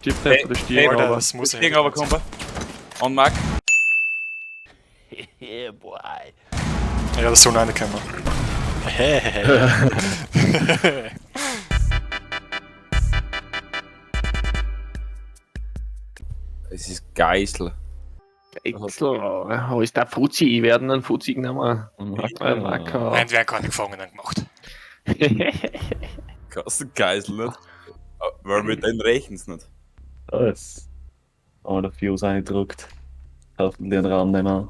Stirbt nicht, oder Stier, Alter, aber. das muss Stieg aber kommen. On Mark. Yeah, boy. Ja, das soll noch reinkommen. Es ist Geißel. Excel, wo ist der Fuzzi? Ich werde einen Fuzzi genommen. Macker. Nein, wir haben keine Gefangenen gemacht. Kannst du Geißel nicht? Weil mit denen rechen's nicht. Das. Oh, der Fuse eingedruckt. Hoffentlich einen Raum nehmen.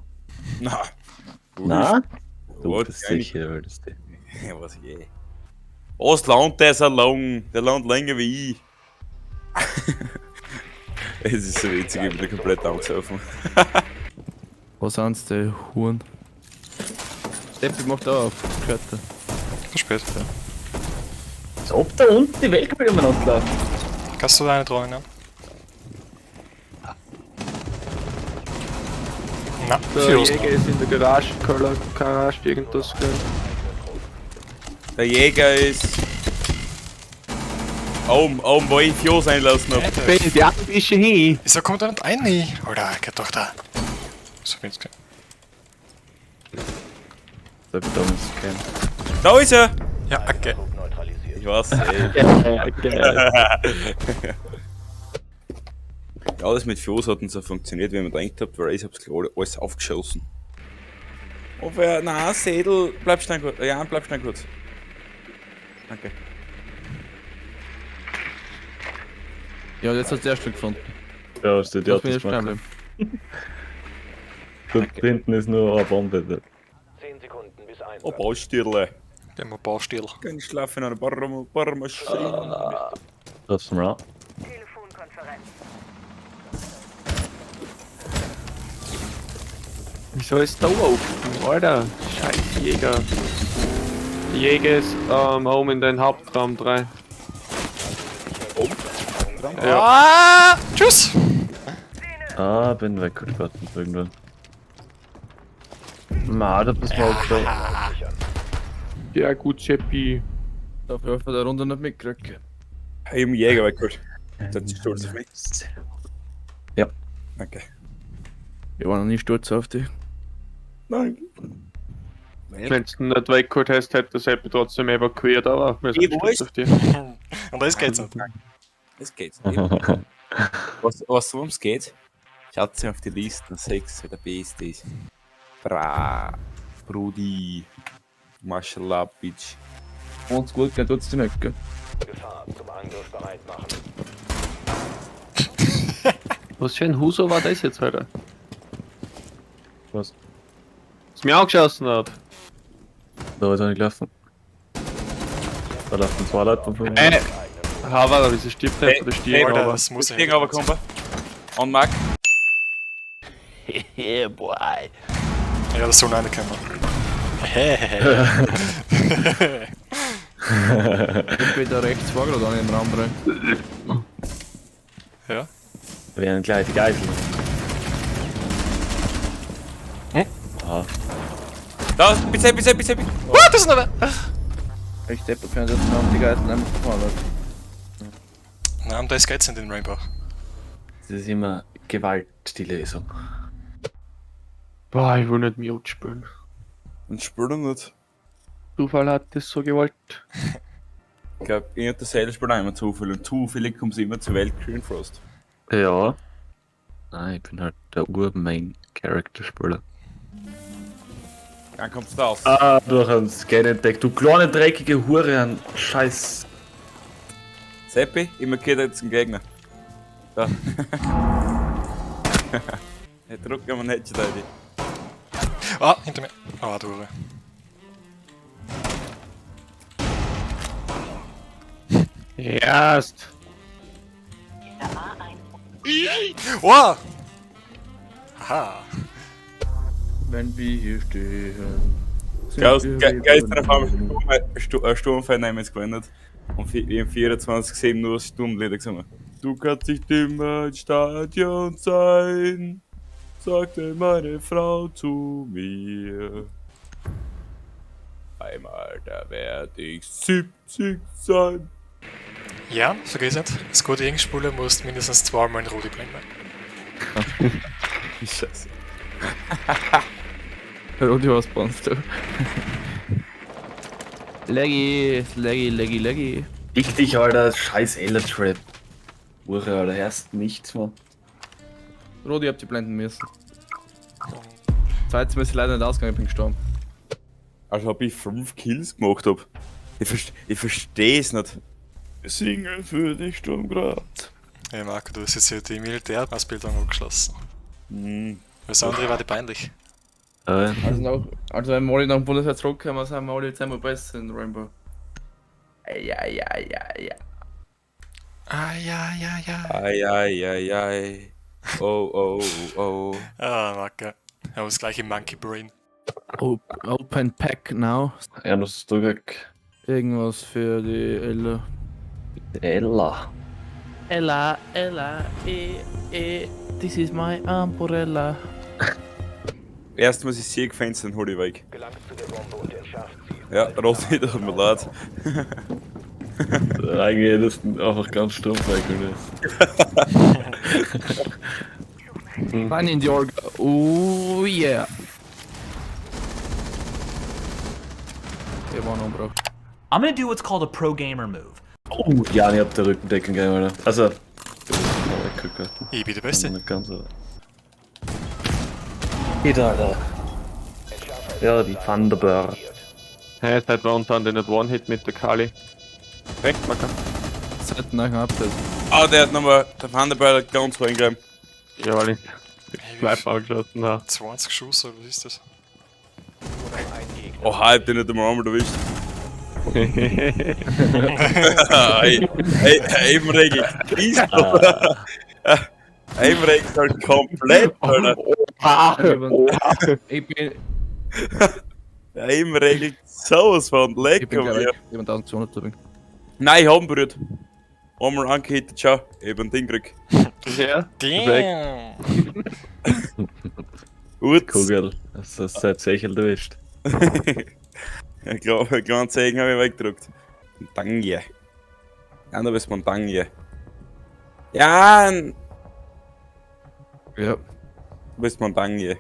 Na. Na? Du Was bist eigentlich? sicher, würdest du. Ja, was je. Was lernt der so lang? Der lernt länger wie ich. Es ist so witzig, ich bin da komplett angesoffen. Wo sind's, die Huren? Steppi macht auch auf, gehört er. Verspätet. Als ob da unten die Welt umeinander läuft. Kannst du da eine dran nehmen? Na, Der Fuse Jäger ist in der Garage irgendwas. Der Jäger ist. Oben, wo ich Fjos einlassen hab. Ben, die ein bisschen hin. Wieso kommt da nicht rein? Alter, geht doch da. So bin's gehen. Da wird damals kein. Da ist er! Ja, okay. Ich weiß, ey. Ja, das mit Fjos hat nicht so funktioniert, wie man gedacht hat, weil ich hab's klar alles aufgeschossen. Aber nein, Sädel, bleib schnell kurz. Ja, bleib schnell kurz. Danke. Ja, jetzt hat's der erste gefunden. Ja, steht ja Lass mich das jetzt stehen machen. bleiben. Da hinten ist nur eine Bombe. Da. 10 Sekunden bis Einsatz. Oh, Baustierle. Der haben ein paar Stil. Kann ich schlafen in einer Barmaschine? Das ist mal. Telefonkonferenz. Wieso ist da open? Alter, scheiß Jäger. Der Jäger ist oben in den Hauptraum 3. Ja. Ah, tschüss! Ah, bin weggeschlossen irgendwann. Ma, da bist du auch schon. Ja, gut, Cheppi. Dafür hat er der Runde nicht mitgekriegt. Ich hab den Jäger weggehört. Das ist stolz auf mich. Ja. Danke. Ich war noch nie stolz auf dich. Nein. Wenn du ihn nicht weggeholt hast, hätte der Seppi trotzdem evakuiert, aber wir sind Ich stolz auf dich. Und das geht's nicht. Es geht. Worum es geht? Schaut sich auf die Listen 6, wer der Beste ist. Brudi. Mashallah, Bitch. Uns gut geht, tut's dir nicht, gell? Gefahr zum Angriff bereit machen. Was für ein Huso war das jetzt, Alter? Was? Das mir angeschossen hat. Da ist er nicht gelaufen. Da laufen zwei Leute von mir. Havara, wieso stirbt nicht, oder Stier, Alter, aber. das muss Stieg aber kommen. On Mark. Yeah, boy. Ja, das soll noch reinkommen. Ich bin da rechts vor, gerade an den Raum drin. Ja. Wir werden gleich die Geisel. Ah, Da, bitte. What? Das ist noch wer? Ich steppe für das noch die Geiseln einfach fahren. Nein, das geht's nicht in Rainbow. das ist immer Gewalt, die Lösung. Boah, ich will nicht Mute spielen. Und spür nicht. Zufall hat das so gewollt. Ich glaub, ich und der Seil spielt auch immer zu viel. Und zufällig kommt sie immer zur Welt Greenfrost. Ja. Nein, ich bin halt der Ur-Main-Character-Spieler. Dann kommst du raus. Ah, durch einen Scan entdeckt. Du kleine dreckige Hure an Scheiß. Seppi, ich markiere jetzt den Gegner. Da. Ich drück mir einen Headshot rein. Ah, hinter mir. Ah, du Hure. Erst. Wow! Aha. Wenn wir hier stehen. Gestern auf einmal Sturmfan haben wir jetzt gewendet. Und im 24/7 nur Sturmlieder gesungen. Du kannst nicht immer im Stadion sein, sagte meine Frau zu mir. Einmal, da werd ich 70 sein. Ja, vergiss nicht. Das gute Gegenspieler musst mindestens zweimal in Rudi bringen. Scheiße. Rudi, was brauchst du? Leggy. Dick dich, Alter, scheiß Ella-Trap. Ure, Alter, erst nichts, Mann. Rudi, habt ihr blenden müssen. Zweitens ist leider nicht ausgegangen, ich bin gestorben. Also ob ich 5 Kills gemacht hab. Ich versteh's nicht. Singen für dich, Sturmgrad. Hey Marco, du hast jetzt hier die Militärausbildung abgeschlossen. Hm. Das andere war die peinlich. Also wenn wir alle nach dem Bundesheer zurückkommen, sind wir alle jetzt einmal besser in Rainbow. Ja. Ai. Oh. Ah, Marco. Er hat das gleiche Monkey Brain. Open Pack now. Ernst Stugek. Irgendwas für die Ella. Ella. Ella, this is my umbrella. Erst muss ich sie gefänzt, dann hol ich weg. Gelangt zu der Bombe und entschärft sie. Ja, Rossi, tut mir leid. Eigentlich hättest du einfach ganz stumpf weggelöst. Run in the org. Oh yeah. Der war noch umgebracht. I'm gonna do what's called a pro gamer move. Oh, ja, ich hab der Rückendecken gegeben, Alter. Also, Ich bin der Beste. nicht ganz, aber. Alter. Ja, die Thunderbird. Hey, seit wann sind die nicht One-Hit mit der Kali? Recht, Macker. Seit nach dem Update. Ah, der hat nochmal, der Vanderbilt hat ganz reingegeben. Ja, weil ich bleib angeschossen habe. 20 Schuss, oder was ist das? Oh, halb, den hat er mal einmal erwischt. Eben regelt. Eben regelt halt komplett, Alter. Ich bin Eben regelt sowas von lecker. gleich. Ich bin 1200 dabei. Nein, ich hab ihn berührt. Einmal angehittet, schau, eben den Ding gekriegt. Ja, Damn! Gut. Kugel, das ist seit Sechel erwischt. Ich glaube, einen kleinen Zeichen habe ich weggedrückt. Montagne. Ja, da bist Montagne. Ja, du Ja. bist Montagne.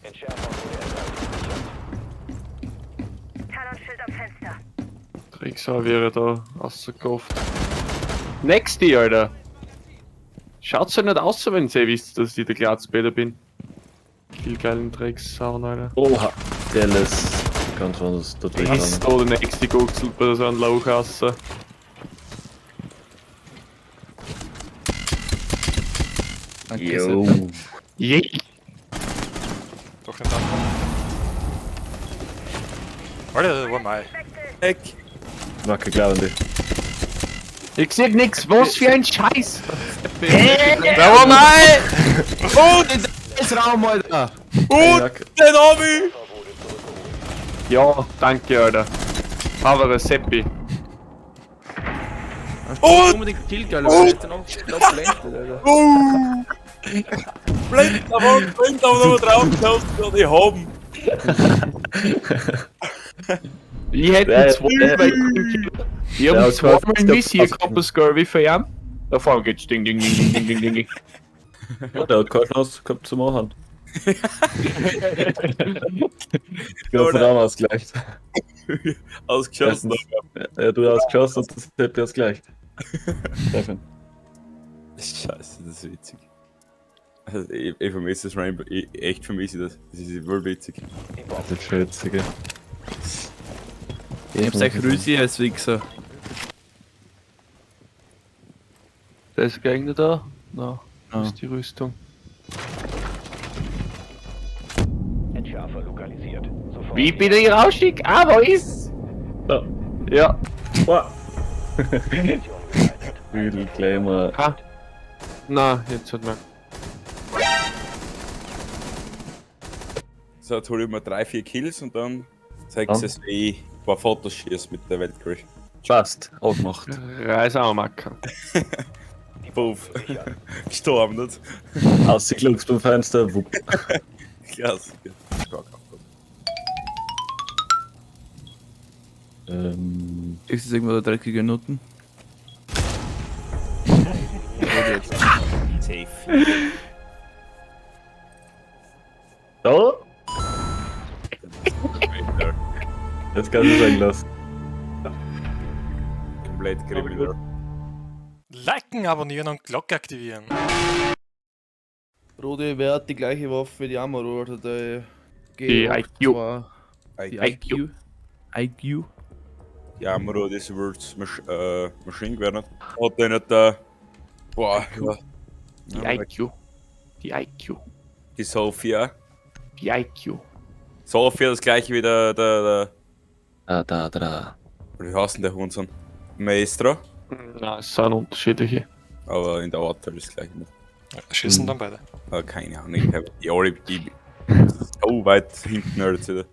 Entschärfung wurde erreicht. Talonschild am Fenster. Tricksau wäre da rausgekauft. Nexty, Alter! Schaut's ja nicht aus, wenn ihr wisst, dass ich der Glatzbäder bin. Viel geilen Drecksau, Alter. Oha, der lässt ganz anders dort weg. Ist da der nächste Guckselt bei so einem Lauch raus. Danke. Jo. Yeah. Doch nicht ankommen. Alter, das war mein. Heck. Wacke Glaubende. Ich seh nix, was für ein Scheiß! Der war mein! Das Raum, Alter! Und den hab ich! Ja, danke, Alter. Aber ein Seppi. Und- Unbedingt Kill, Alter. Ich hätte noch blendet, Alter. Blend aber nochmal drauf geschaut und ich hab ihn. Ich hätte Ja, zweimal Kill. Ich hab Ja, zweimal ich ein Miss hier glaub, gehabt, das Scurvy für ihn. Da vorne geht's ding ding ding ding ding ding ding. Ja, der hat keine Chance gehabt zu machen. Ich hab von Raum ausgleicht. Ausgeschossen. Ja, du hast geschossen und das hätte ausgleicht. Stefan. Scheiße, das ist witzig. Also, ich vermisse das Rainbow. Ich echt vermisse das. Das ist wohl witzig. Das ist schon witzig, ja. Ich hab's echt Rüsi als Wichser. Das Gegner da? Na, Ah. ist die Rüstung. Entschärfer lokalisiert. Sofort. Wie bin ich rausschick? Ah, wo ist? Da. Ja. Wow. Mission geleitet. Übel, gleich mal. Ha. Na, jetzt hat man. So, jetzt hol ich mir 3-4 Kills und dann zeigst du es, wie ich ein paar Fotos schieße mit der Weltcrash. Passt, auch gemacht. Reise auch Macker. Puff. Gestorben, nicht? Ausgekluckst beim Fenster, wupp. Klasse. Stark. Ist das irgendwo der dreckige Nutten? Safe. Da? Jetzt kannst du sagen lassen. Komplett kriminell. Liken, abonnieren und Glocke aktivieren. Rudi, wer hat die gleiche Waffe wie die Amaro oder der Die IQ. Die IQ. IQ? Ja, Amaro, das wird Maschinengewehr nicht. Hat der nicht der. Boah, ja. Die IQ. Die IQ. Die Sophia. Die IQ. Sophia das gleiche wie der. Da. Wie heißt denn der Hunsson? Maestro. Na, es sind unterschiedliche. Aber in der Art ist das gleiche nicht. Schießen dann beide. Aber keine Ahnung, ich habe die alle so weit hinten halt wieder.